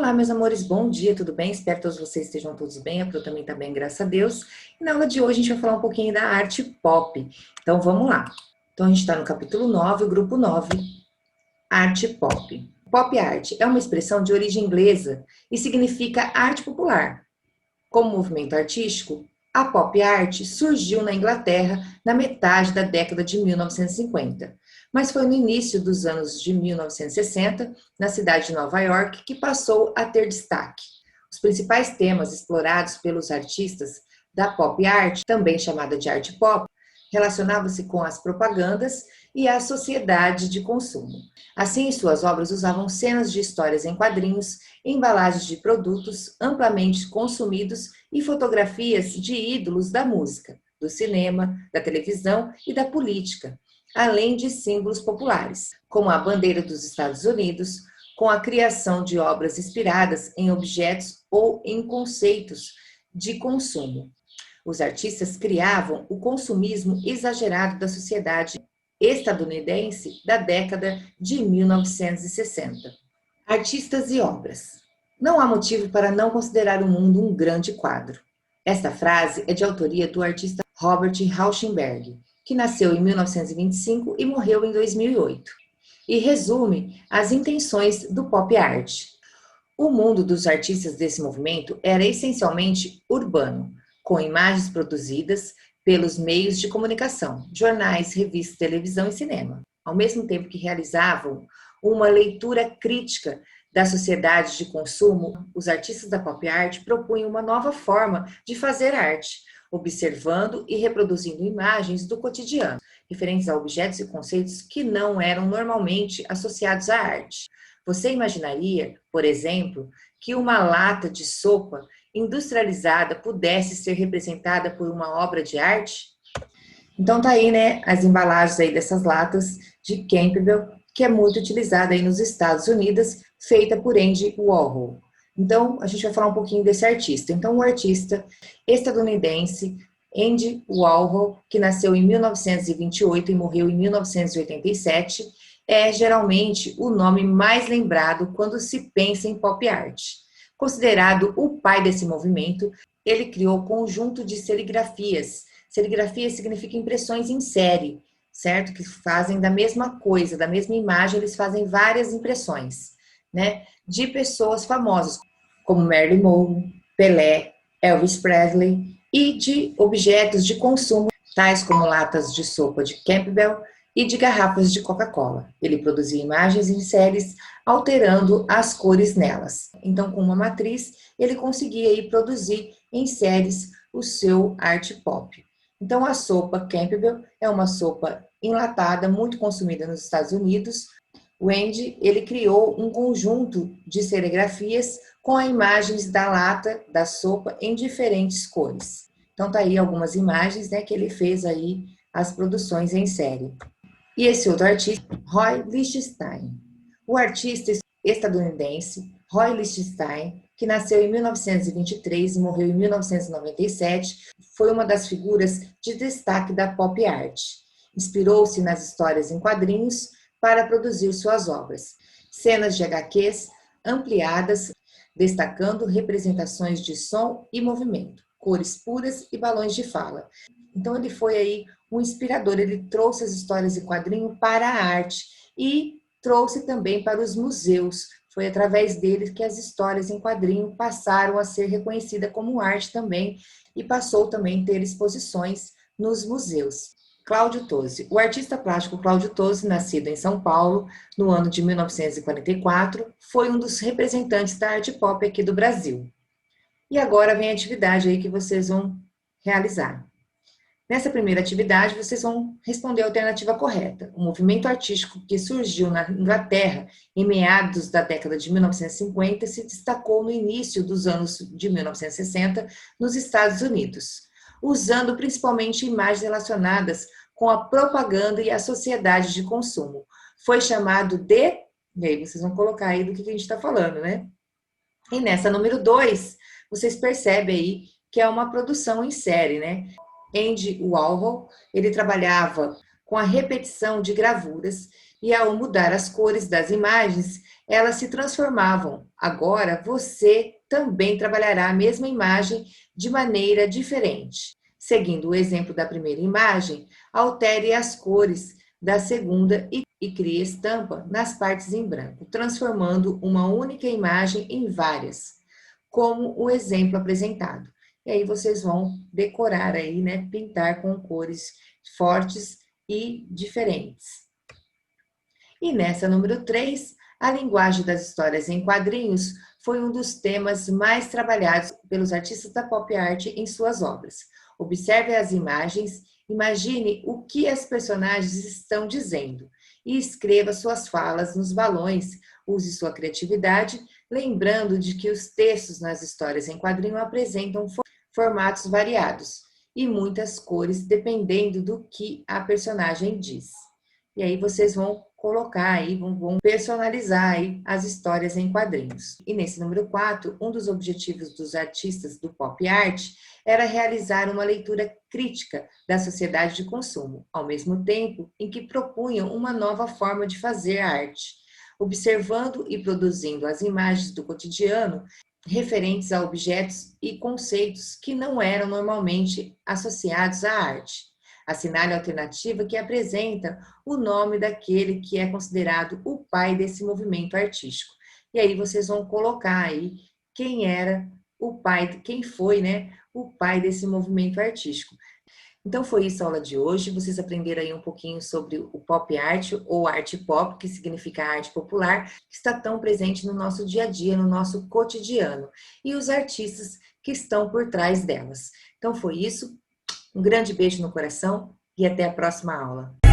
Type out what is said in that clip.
Olá, meus amores, bom dia, tudo bem? Espero que todos vocês estejam todos bem, a Pro também está bem, graças a Deus. E na aula de hoje a gente vai falar um pouquinho da arte pop. Então vamos lá. Então a gente está no capítulo 9, grupo 9, arte pop. Pop art é uma expressão de origem inglesa e significa arte popular. Como movimento artístico, a pop art surgiu na Inglaterra na metade da década de 1950, mas foi no início dos anos de 1960, na cidade de Nova York, que passou a ter destaque. Os principais temas explorados pelos artistas da pop art, também chamada de arte pop, relacionavam-se com as propagandas e a sociedade de consumo. Assim, suas obras usavam cenas de histórias em quadrinhos, embalagens de produtos amplamente consumidos e fotografias de ídolos da música, do cinema, da televisão e da política, além de símbolos populares, como a bandeira dos Estados Unidos, com a criação de obras inspiradas em objetos ou em conceitos de consumo. Os artistas criavam o consumismo exagerado da sociedade estadunidense da década de 1960. Artistas e obras. Não há motivo para não considerar o mundo um grande quadro. Esta frase é de autoria do artista Robert Rauschenberg, que nasceu em 1925 e morreu em 2008, e resume as intenções do pop art. O mundo dos artistas desse movimento era essencialmente urbano, com imagens produzidas pelos meios de comunicação, jornais, revistas, televisão e cinema, ao mesmo tempo que realizavam uma leitura crítica da sociedade de consumo. Os artistas da pop art propunham uma nova forma de fazer arte, observando e reproduzindo imagens do cotidiano, referentes a objetos e conceitos que não eram normalmente associados à arte. Você imaginaria, por exemplo, que uma lata de sopa industrializada pudesse ser representada por uma obra de arte? Então tá aí, né, as embalagens aí dessas latas de Campbell, que é muito utilizada aí nos Estados Unidos, feita por Andy Warhol. Então, a gente vai falar um pouquinho desse artista. Então, o artista estadunidense Andy Warhol, que nasceu em 1928 e morreu em 1987, é geralmente o nome mais lembrado quando se pensa em pop art. Considerado o pai desse movimento, ele criou um conjunto de serigrafias. Serigrafia significa impressões em série, certo? Que fazem da mesma coisa, da mesma imagem, eles fazem várias impressões, né? De pessoas famosas, como Marilyn Monroe, Pelé, Elvis Presley, e de objetos de consumo, tais como latas de sopa de Campbell e de garrafas de Coca-Cola. Ele produzia imagens em séries, alterando as cores nelas. Então, com uma matriz, ele conseguia aí produzir em séries o seu art pop. Então, a sopa Campbell é uma sopa enlatada, muito consumida nos Estados Unidos. O Andy, ele criou um conjunto de serigrafias com imagens da lata da sopa em diferentes cores. Então, tá aí algumas imagens, né, que ele fez aí as produções em série. E esse outro artista, Roy Lichtenstein. O artista estadunidense Roy Lichtenstein, que nasceu em 1923 e morreu em 1997, foi uma das figuras de destaque da pop art. Inspirou-se nas histórias em quadrinhos para produzir suas obras. Cenas de HQs ampliadas, destacando representações de som e movimento, cores puras e balões de fala. Então ele foi aí um inspirador, ele trouxe as histórias em quadrinho para a arte e trouxe também para os museus. Foi através dele que as histórias em quadrinho passaram a ser reconhecidas como arte também e passou também a ter exposições nos museus. Cláudio Tozzi. O artista plástico Cláudio Tozzi, nascido em São Paulo no ano de 1944, foi um dos representantes da arte pop aqui do Brasil. E agora vem a atividade aí que vocês vão realizar. Nessa primeira atividade, vocês vão responder a alternativa correta. O movimento artístico que surgiu na Inglaterra em meados da década de 1950 se destacou no início dos anos de 1960 nos Estados Unidos, usando principalmente imagens relacionadas com a propaganda e a sociedade de consumo. Foi chamado de... E aí vocês vão colocar aí do que a gente está falando, né? E nessa número 2, vocês percebem aí que é uma produção em série, né? Andy Warhol, ele trabalhava com a repetição de gravuras e ao mudar as cores das imagens, elas se transformavam. Agora você também trabalhará a mesma imagem de maneira diferente. Seguindo o exemplo da primeira imagem, altere as cores da segunda e crie estampa nas partes em branco, transformando uma única imagem em várias, como o exemplo apresentado. E aí vocês vão decorar aí, né, pintar com cores fortes e diferentes. E nessa número 3, a linguagem das histórias em quadrinhos foi um dos temas mais trabalhados pelos artistas da pop art em suas obras. Observe as imagens, imagine o que as personagens estão dizendo e escreva suas falas nos balões, use sua criatividade, lembrando de que os textos nas histórias em quadrinho apresentam formatos variados e muitas cores, dependendo do que a personagem diz. E aí vocês vão colocar aí, vão personalizar aí as histórias em quadrinhos. E nesse número 4, um dos objetivos dos artistas do pop art era realizar uma leitura crítica da sociedade de consumo, ao mesmo tempo em que propunham uma nova forma de fazer arte, observando e produzindo as imagens do cotidiano referentes a objetos e conceitos que não eram normalmente associados à arte. Assinale a alternativa que apresenta o nome daquele que é considerado o pai desse movimento artístico. E aí vocês vão colocar aí quem era o pai, quem foi, né, o pai desse movimento artístico. Então foi isso a aula de hoje. Vocês aprenderam aí um pouquinho sobre o pop art ou arte pop, que significa arte popular, que está tão presente no nosso dia a dia, no nosso cotidiano, e os artistas que estão por trás delas. Então foi isso. Um grande beijo no coração e até a próxima aula.